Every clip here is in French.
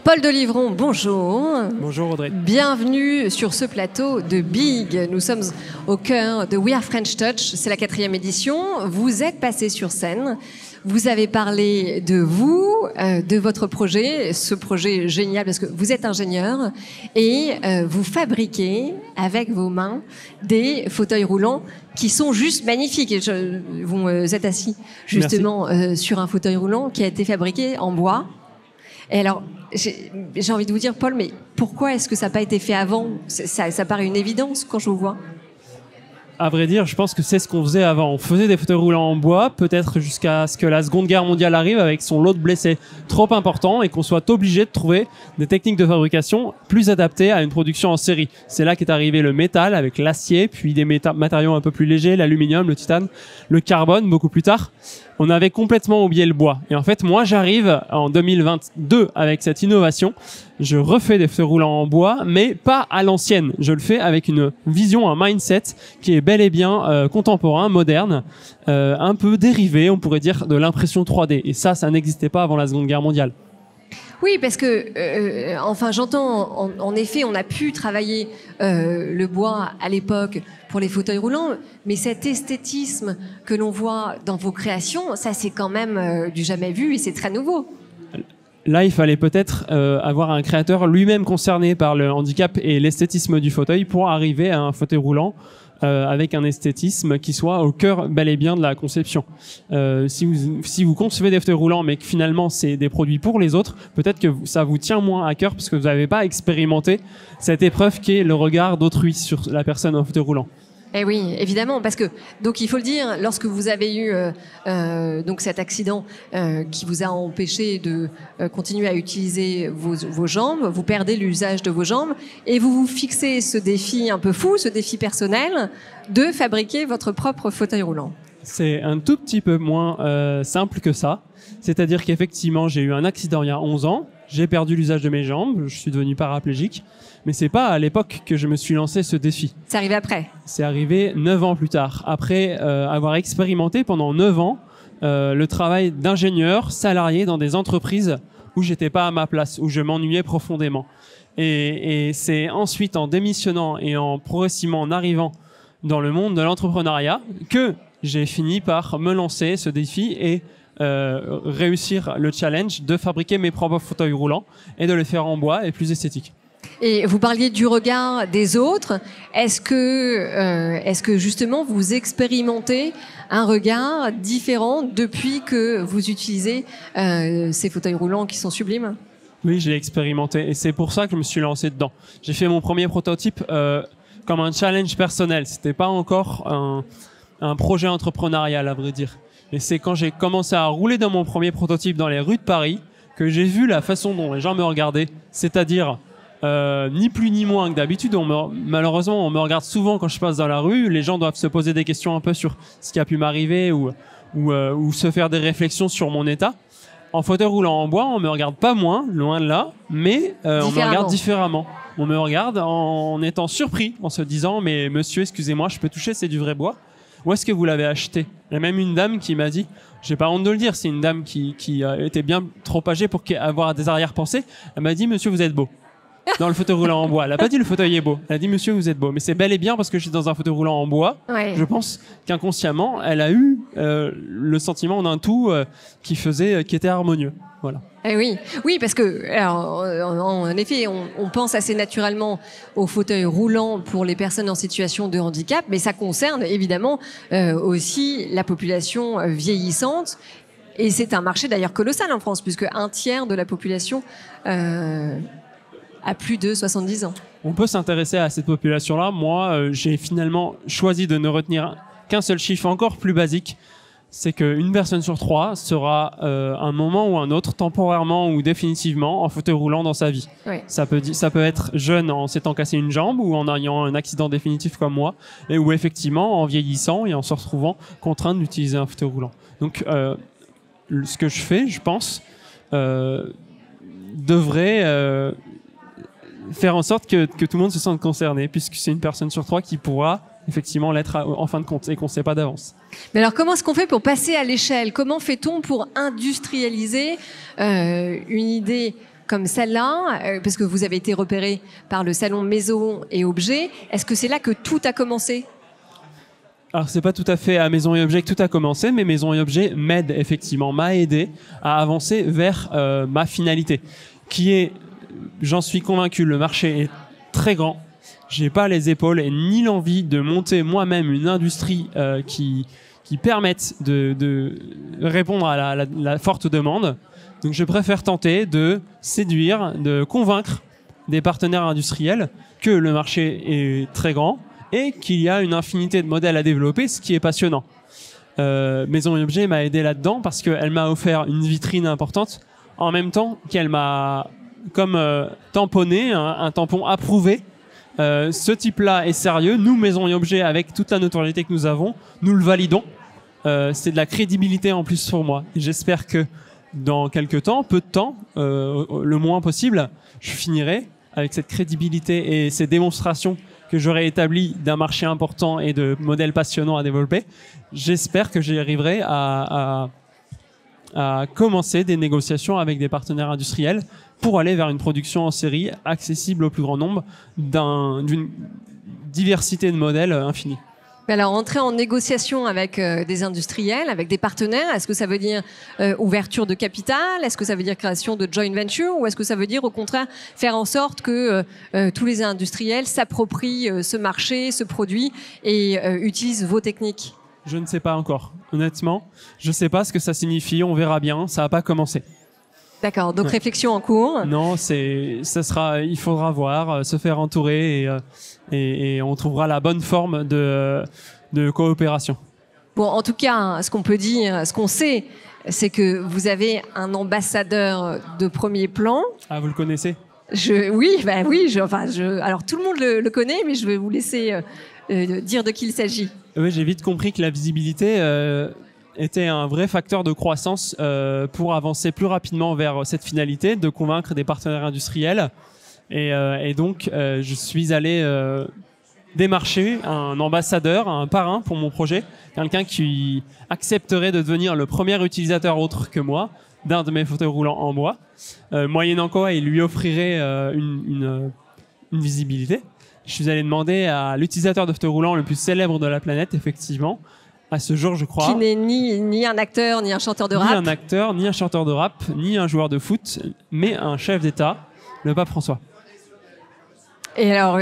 Paul Delivron, bonjour. Bonjour Audrey. Bienvenue sur ce plateau de Big. Nous sommes au cœur de We Are French Touch. C'est la 4e édition. Vous êtes passé sur scène. Vous avez parlé de vous, de votre projet, ce projet génial parce que vous êtes ingénieur et vous fabriquez avec vos mains des fauteuils roulants qui sont juste magnifiques. Vous êtes assis justement sur un fauteuil roulant qui a été fabriqué en bois. Et alors, j'ai envie de vous dire, Paul, mais pourquoi est-ce que ça n'a pas été fait avant ? Ça paraît une évidence quand je vous vois. À vrai dire, je pense que c'est ce qu'on faisait avant. On faisait des fauteuils roulants en bois, peut-être jusqu'à ce que la Seconde Guerre mondiale arrive avec son lot de blessés trop important et qu'on soit obligé de trouver des techniques de fabrication plus adaptées à une production en série. C'est là qu'est arrivé le métal avec l'acier, puis des matériaux un peu plus légers, l'aluminium, le titane, le carbone beaucoup plus tard. On avait complètement oublié le bois. Et en fait, moi, j'arrive en 2022 avec cette innovation. Je refais des fauteuils roulants en bois, mais pas à l'ancienne. Je le fais avec une vision, un mindset qui est bel et bien contemporain, moderne, un peu dérivé, on pourrait dire, de l'impression 3D. Et ça n'existait pas avant la Seconde Guerre mondiale. Oui, parce que, enfin, j'entends, en effet, on a pu travailler le bois à l'époque pour les fauteuils roulants, mais cet esthétisme que l'on voit dans vos créations, ça c'est quand même du jamais vu et c'est très nouveau. Là, il fallait peut-être avoir un créateur lui-même concerné par le handicap et l'esthétisme du fauteuil pour arriver à un fauteuil roulant avec un esthétisme qui soit au cœur bel et bien de la conception. Si vous concevez des fauteuils roulants mais que finalement c'est des produits pour les autres, peut-être que ça vous tient moins à cœur parce que vous n'avez pas expérimenté cette épreuve qui est le regard d'autrui sur la personne en fauteuil roulant. Eh oui, évidemment, parce que donc il faut le dire, lorsque vous avez eu donc cet accident qui vous a empêché de continuer à utiliser vos jambes, vous perdez l'usage de vos jambes et vous vous fixez ce défi un peu fou, ce défi personnel de fabriquer votre propre fauteuil roulant. C'est un tout petit peu moins simple que ça. C'est-à-dire qu'effectivement, j'ai eu un accident il y a 11 ans, j'ai perdu l'usage de mes jambes, je suis devenu paraplégique. Mais c'est pas à l'époque que je me suis lancé ce défi. C'est arrivé après ? C'est arrivé 9 ans plus tard, après avoir expérimenté pendant 9 ans le travail d'ingénieur salarié dans des entreprises où j'étais pas à ma place, où je m'ennuyais profondément. Et c'est ensuite en démissionnant et en progressivement en arrivant dans le monde de l'entrepreneuriat que j'ai fini par me lancer ce défi et réussir le challenge de fabriquer mes propres fauteuils roulants et de les faire en bois et plus esthétiques. Et vous parliez du regard des autres. Est-ce que justement vous expérimentez un regard différent depuis que vous utilisez ces fauteuils roulants qui sont sublimes ? Oui, j'ai expérimenté et c'est pour ça que je me suis lancé dedans. J'ai fait mon premier prototype comme un challenge personnel. C'était pas encore un projet entrepreneurial à vrai dire. Et c'est quand j'ai commencé à rouler dans mon premier prototype dans les rues de Paris que j'ai vu la façon dont les gens me regardaient, c'est-à-dire ni plus ni moins que d'habitude. Malheureusement, on me regarde souvent quand je passe dans la rue. Les gens doivent se poser des questions un peu sur ce qui a pu m'arriver ou se faire des réflexions sur mon état. En fauteuil roulant en bois, on me regarde pas moins, loin de là, mais on me regarde différemment. On me regarde en étant surpris, en se disant « Mais monsieur, excusez-moi, je peux toucher, c'est du vrai bois ? Où est-ce que vous l'avez acheté ?» Il y a même une dame qui m'a dit, j'ai pas honte de le dire, c'est une dame qui était bien trop âgée pour avoir des arrière-pensées. Elle m'a dit « Monsieur, vous êtes beau ». Dans le fauteuil roulant en bois. Elle n'a pas dit le fauteuil est beau. Elle a dit monsieur vous êtes beau. Mais c'est bel et bien parce que je suis dans un fauteuil roulant en bois. Ouais. Je pense qu'inconsciemment elle a eu le sentiment d'un tout qui était harmonieux. Voilà. Eh oui, oui, parce que alors, en effet, on pense assez naturellement au fauteuil roulant pour les personnes en situation de handicap, mais ça concerne évidemment aussi la population vieillissante. Et c'est un marché d'ailleurs colossal en France, puisque 1/3 de la population à plus de 70 ans. On peut s'intéresser à cette population-là. Moi, j'ai finalement choisi de ne retenir qu'un seul chiffre encore plus basique. C'est qu'une personne sur 3 sera un moment ou un autre, temporairement ou définitivement, en fauteuil roulant dans sa vie. Oui. Ça peut être jeune en s'étant cassé une jambe ou en ayant un accident définitif comme moi, et ou effectivement en vieillissant et en se retrouvant contraint d'utiliser un fauteuil roulant. Donc, ce que je fais, je pense, devrait faire en sorte que tout le monde se sente concerné, puisque c'est une personne sur 3 qui pourra effectivement l'être en fin de compte et qu'on ne sait pas d'avance. Mais alors comment est-ce qu'on fait pour passer à l'échelle ? Comment fait-on pour industrialiser une idée comme celle-là, parce que vous avez été repéré par le salon Maison et Objets. Est-ce que c'est là que tout a commencé ? Alors, c'est pas tout à fait à Maison et Objets que tout a commencé, mais Maison et Objets m'aide effectivement, m'a aidé à avancer vers ma finalité, qui est, j'en suis convaincu, le marché est très grand. J'ai pas les épaules et ni l'envie de monter moi-même une industrie qui permette de répondre à la forte demande. Donc je préfère tenter de séduire, de convaincre des partenaires industriels que le marché est très grand et qu'il y a une infinité de modèles à développer, ce qui est passionnant. Maison et Objets m'a aidé là-dedans parce qu'elle m'a offert une vitrine importante en même temps qu'elle m'a comme tamponné, un tampon approuvé. Ce type-là est sérieux. Nous, Maison et Objets, avec toute la notoriété que nous avons, nous le validons. C'est de la crédibilité en plus pour moi. Et j'espère que dans quelques temps, peu de temps, le moins possible, je finirai avec cette crédibilité et ces démonstrations que j'aurai établies d'un marché important et de modèles passionnants à développer. J'espère que j'y arriverai à commencer des négociations avec des partenaires industriels pour aller vers une production en série accessible au plus grand nombre d'une diversité de modèles infinie. Alors, entrer en négociation avec des industriels, avec des partenaires, est-ce que ça veut dire ouverture de capital ? Est-ce que ça veut dire création de joint venture ? Ou est-ce que ça veut dire, au contraire, faire en sorte que tous les industriels s'approprient ce marché, ce produit et utilisent vos techniques ? Je ne sais pas encore. Honnêtement, je ne sais pas ce que ça signifie. On verra bien. Ça n'a pas commencé. D'accord, donc réflexion en cours. Non, il faudra voir, se faire entourer et on trouvera la bonne forme de coopération. Bon, en tout cas, ce qu'on peut dire, ce qu'on sait, c'est que vous avez un ambassadeur de premier plan. Ah, vous le connaissez ? Oui. Alors tout le monde le connaît, mais je vais vous laisser dire de qui il s'agit. Oui, j'ai vite compris que la visibilité était un vrai facteur de croissance pour avancer plus rapidement vers cette finalité, de convaincre des partenaires industriels. Et donc, je suis allé démarcher un ambassadeur, un parrain pour mon projet, quelqu'un qui accepterait de devenir le premier utilisateur autre que moi d'un de mes fauteuils roulants en bois, moyennant quoi il lui offrirait une visibilité. Je suis allé demander à l'utilisateur de fauteuil roulant le plus célèbre de la planète, effectivement, à ce jour, je crois. Qui n'est ni un acteur, ni un chanteur de rap. Ni un acteur, ni un chanteur de rap, ni un joueur de foot, mais un chef d'État, le pape François. Et alors,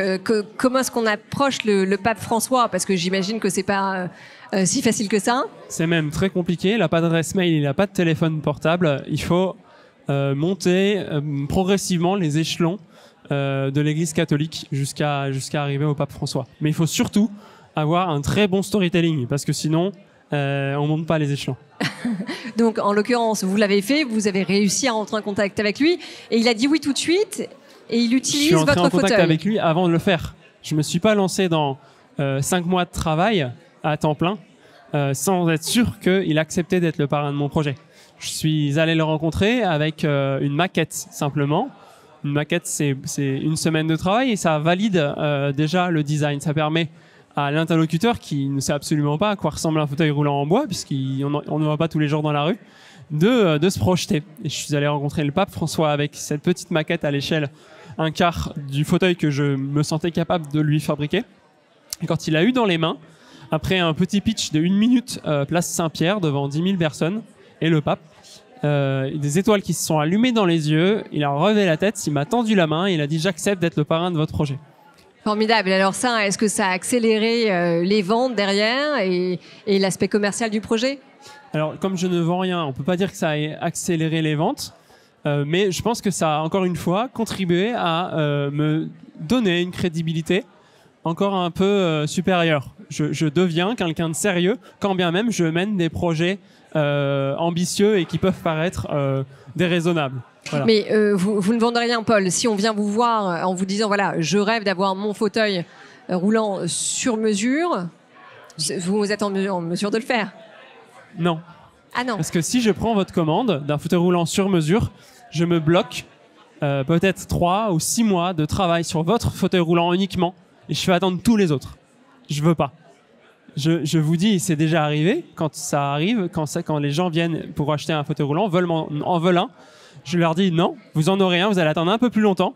comment est-ce qu'on approche le pape François ? Parce que j'imagine que c'est pas si facile que ça. C'est même très compliqué. Il n'a pas d'adresse mail, il n'a pas de téléphone portable. Il faut monter progressivement les échelons de l'Église catholique jusqu'à arriver au pape François. Mais il faut surtout avoir un très bon storytelling, parce que sinon, on monte pas les échelons. Donc, en l'occurrence, vous l'avez fait, vous avez réussi à rentrer en contact avec lui, et il a dit oui tout de suite, et il utilise votre fauteuil. Je suis entré en contact avec lui avant de le faire. Je me suis pas lancé dans 5 mois de travail à temps plein, sans être sûr qu'il acceptait d'être le parrain de mon projet. Je suis allé le rencontrer avec une maquette, simplement. Une maquette, c'est une semaine de travail, et ça valide déjà le design. Ça permet à l'interlocuteur, qui ne sait absolument pas à quoi ressemble un fauteuil roulant en bois, puisqu'on ne voit pas tous les jours dans la rue, de se projeter. Et je suis allé rencontrer le pape François avec cette petite maquette à l'échelle 1/4 du fauteuil que je me sentais capable de lui fabriquer. Et quand il a eu dans les mains, après un petit pitch de 1 minute, place Saint-Pierre, devant 10 000 personnes, et le pape, des étoiles qui se sont allumées dans les yeux, il a relevé la tête, il m'a tendu la main, et il a dit « J'accepte d'être le parrain de votre projet ». Formidable. Alors ça, est-ce que ça a accéléré les ventes derrière et l'aspect commercial du projet ? Alors, comme je ne vends rien, on ne peut pas dire que ça ait accéléré les ventes, mais je pense que ça a, encore une fois, contribué à me donner une crédibilité encore un peu supérieure. Je deviens quelqu'un de sérieux, quand bien même je mène des projets ambitieux et qui peuvent paraître déraisonnables. Voilà. Mais vous ne vendez rien, Paul. Si on vient vous voir en vous disant, voilà, je rêve d'avoir mon fauteuil roulant sur mesure, vous êtes en mesure de le faire ? Non. Ah non. Parce que si je prends votre commande d'un fauteuil roulant sur mesure, je me bloque peut-être 3 ou 6 mois de travail sur votre fauteuil roulant uniquement, et je fais attendre tous les autres. Je veux pas. Je vous dis, c'est déjà arrivé. Quand ça arrive, quand les gens viennent pour acheter un fauteuil roulant, en veulent un, Je leur dis non, vous en aurez un, vous allez attendre un peu plus longtemps,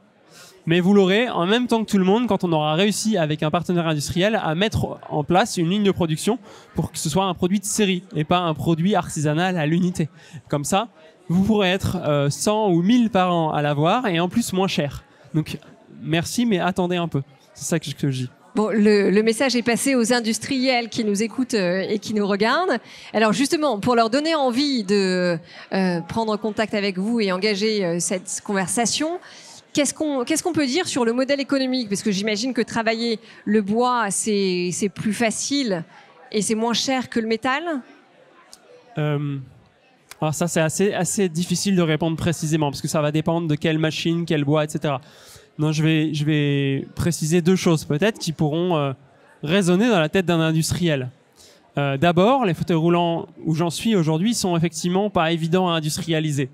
mais vous l'aurez en même temps que tout le monde quand on aura réussi avec un partenaire industriel à mettre en place une ligne de production pour que ce soit un produit de série et pas un produit artisanal à l'unité. Comme ça, vous pourrez être 100 ou 1000 par an à l'avoir et en plus moins cher. Donc merci, mais attendez un peu. C'est ça que je dis. Bon, le message est passé aux industriels qui nous écoutent et qui nous regardent. Alors justement, pour leur donner envie de prendre contact avec vous et engager cette conversation, qu'est-ce qu'on peut dire sur le modèle économique? Parce que j'imagine que travailler le bois, c'est plus facile et c'est moins cher que le métal. Alors ça, c'est assez difficile de répondre précisément parce que ça va dépendre de quelle machine, quel bois, etc. Non, je vais préciser deux choses peut-être qui pourront résonner dans la tête d'un industriel. D'abord, les fauteuils roulants où j'en suis aujourd'hui sont effectivement pas évidents à industrialiser.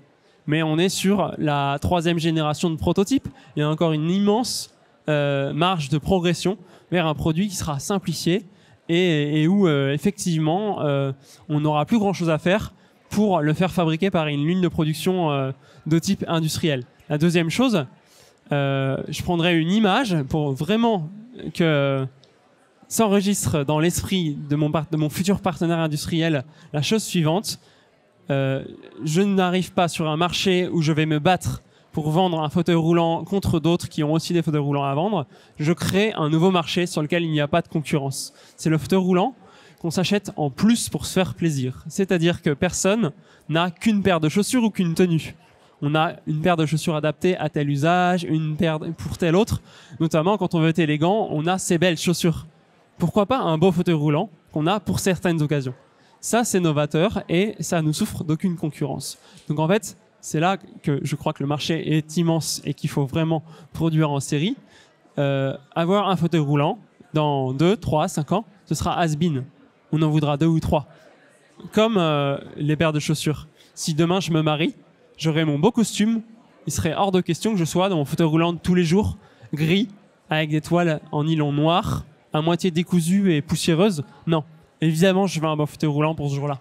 Mais on est sur la 3e génération de prototypes. Il y a encore une immense marge de progression vers un produit qui sera simplifié et où effectivement on n'aura plus grand-chose à faire pour le faire fabriquer par une ligne de production de type industriel. La deuxième chose, je prendrai une image pour vraiment que s'enregistre dans l'esprit de mon futur partenaire industriel la chose suivante. Je n'arrive pas sur un marché où je vais me battre pour vendre un fauteuil roulant contre d'autres qui ont aussi des fauteuils roulants à vendre. Je crée un nouveau marché sur lequel il n'y a pas de concurrence. C'est le fauteuil roulant qu'on s'achète en plus pour se faire plaisir. C'est-à-dire que personne n'a qu'une paire de chaussures ou qu'une tenue. On a une paire de chaussures adaptée à tel usage, une paire pour tel autre. Notamment, quand on veut être élégant, on a ces belles chaussures. Pourquoi pas un beau fauteuil roulant qu'on a pour certaines occasions? Ça, c'est novateur et ça ne souffre d'aucune concurrence. Donc en fait, c'est là que je crois que le marché est immense et qu'il faut vraiment produire en série. Avoir un fauteuil roulant, dans 2, 3, 5 ans, ce sera has-been. On en voudra 2 ou 3. Comme les paires de chaussures. Si demain je me marie, j'aurai mon beau costume, il serait hors de question que je sois dans mon fauteuil roulant tous les jours, gris, avec des toiles en nylon noir, à moitié décousues et poussiéreuses. Non, évidemment, je veux un beau fauteuil roulant pour ce jour-là.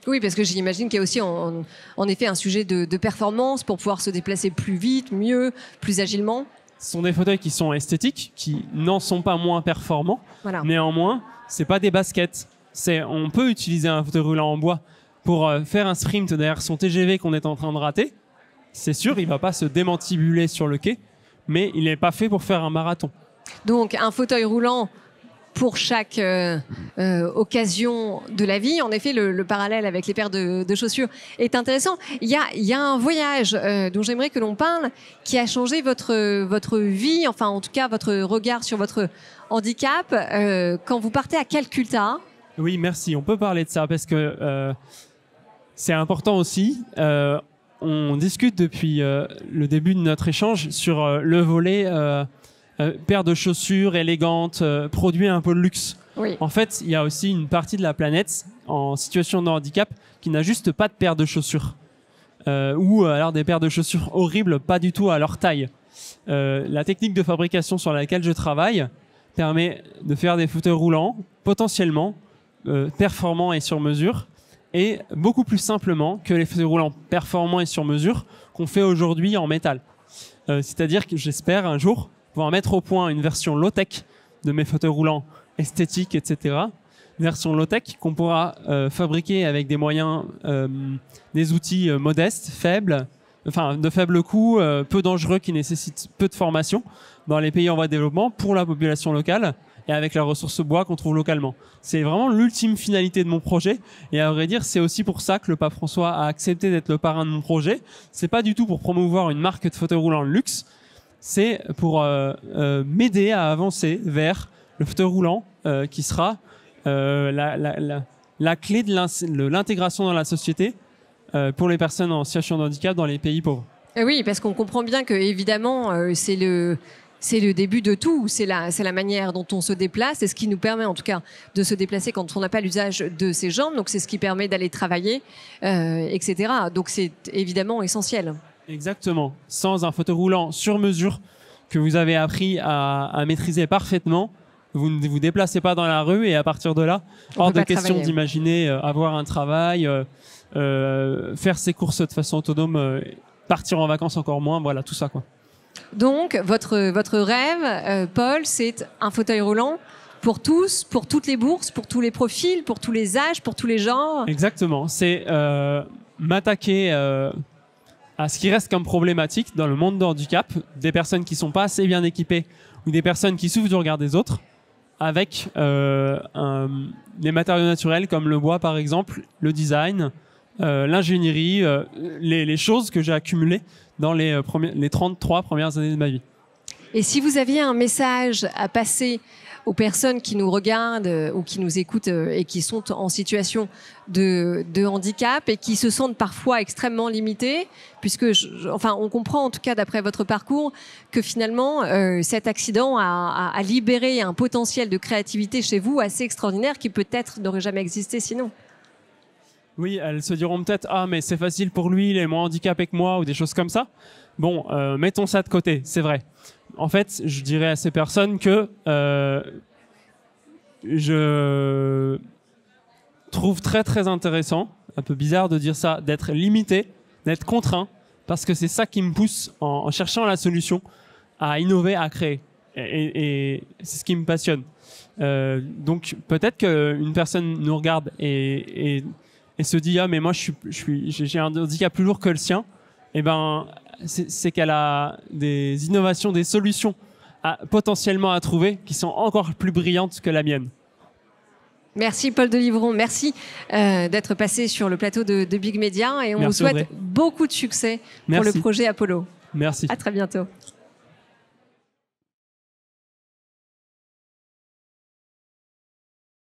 Oui, parce que j'imagine qu'il y a aussi en effet un sujet de performance pour pouvoir se déplacer plus vite, mieux, plus agilement. Ce sont des fauteuils qui sont esthétiques, qui n'en sont pas moins performants. Voilà. Néanmoins, c'est pas des baskets. On peut utiliser un fauteuil roulant en bois pour faire un sprint derrière son TGV qu'on est en train de rater. C'est sûr, il va pas se démantibuler sur le quai, mais il n'est pas fait pour faire un marathon. Donc, un fauteuil roulant pour chaque occasion de la vie. En effet, le parallèle avec les paires de chaussures est intéressant. Il y a un voyage dont j'aimerais que l'on parle qui a changé votre vie, enfin en tout cas votre regard sur votre handicap quand vous partez à Calcutta. Oui, merci. On peut parler de ça parce que c'est important aussi. On discute depuis le début de notre échange sur le volet paire de chaussures élégantes, produits un peu de luxe. Oui. En fait, il y a aussi une partie de la planète en situation de handicap qui n'a juste pas de paire de chaussures. Ou alors des paires de chaussures horribles, pas du tout à leur taille. La technique de fabrication sur laquelle je travaille permet de faire des fauteuils roulants potentiellement performants et sur mesure, et beaucoup plus simplement que les fauteuils roulants performants et sur mesure qu'on fait aujourd'hui en métal. C'est-à-dire que j'espère un jour pouvoir mettre au point une version low-tech de mes fauteuils roulants esthétiques, etc. Une version low-tech qu'on pourra fabriquer avec des moyens, des outils modestes, faibles, enfin de faible coût, peu dangereux, qui nécessitent peu de formation dans les pays en voie de développement pour la population locale et avec la ressource bois qu'on trouve localement. C'est vraiment l'ultime finalité de mon projet, et à vrai dire, c'est aussi pour ça que le pape François a accepté d'être le parrain de mon projet. C'est pas du tout pour promouvoir une marque de fauteuil roulant de luxe, c'est pour m'aider à avancer vers le fauteuil roulant qui sera la clé de l'intégration dans la société pour les personnes en situation de handicap dans les pays pauvres. Oui, parce qu'on comprend bien que évidemment c'est le début de tout, c'est la manière dont on se déplace, c'est ce qui nous permet en tout cas de se déplacer quand on n'a pas l'usage de ses jambes, donc c'est ce qui permet d'aller travailler, etc. Donc c'est évidemment essentiel. Exactement. Sans un fauteuil roulant sur mesure que vous avez appris à maîtriser parfaitement, vous ne vous déplacez pas dans la rue, et à partir de là, hors de question d'imaginer avoir un travail, faire ses courses de façon autonome partir en vacances encore moins, voilà, tout ça, quoi. Donc, votre rêve, Paul, c'est un fauteuil roulant pour tous, pour toutes les bourses, pour tous les profils, pour tous les âges, pour tous les genres. Exactement. C'est m'attaquer à ce qui reste comme problématique dans le monde de handicap, des personnes qui sont pas assez bien équipées ou des personnes qui souffrent du regard des autres, avec les matériaux naturels comme le bois par exemple, le design, l'ingénierie, les choses que j'ai accumulées dans les 33 premières années de ma vie. Et si vous aviez un message à passer aux personnes qui nous regardent ou qui nous écoutent et qui sont en situation de handicap et qui se sentent parfois extrêmement limitées, puisque on comprend en tout cas d'après votre parcours que finalement cet accident a libéré un potentiel de créativité chez vous assez extraordinaire qui peut-être n'aurait jamais existé sinon. Oui, elles se diront peut-être « Ah, mais c'est facile pour lui, il est moins handicapé que moi » ou des choses comme ça. Bon, mettons ça de côté, c'est vrai. En fait, je dirais à ces personnes que je trouve très très intéressant, un peu bizarre de dire ça, d'être limité, d'être contraint, parce que c'est ça qui me pousse en cherchant la solution à innover, à créer. Et c'est ce qui me passionne. Donc peut-être qu'une personne nous regarde et se dit « Ah, mais moi j'ai un handicap plus lourd que le sien », eh ben, c'est qu'elle a des innovations, des solutions potentiellement à trouver qui sont encore plus brillantes que la mienne. Merci Paul Delivron, merci d'être passé sur le plateau de Big Media et on vous souhaite beaucoup de succès pour le projet Apollo. Merci. À très bientôt.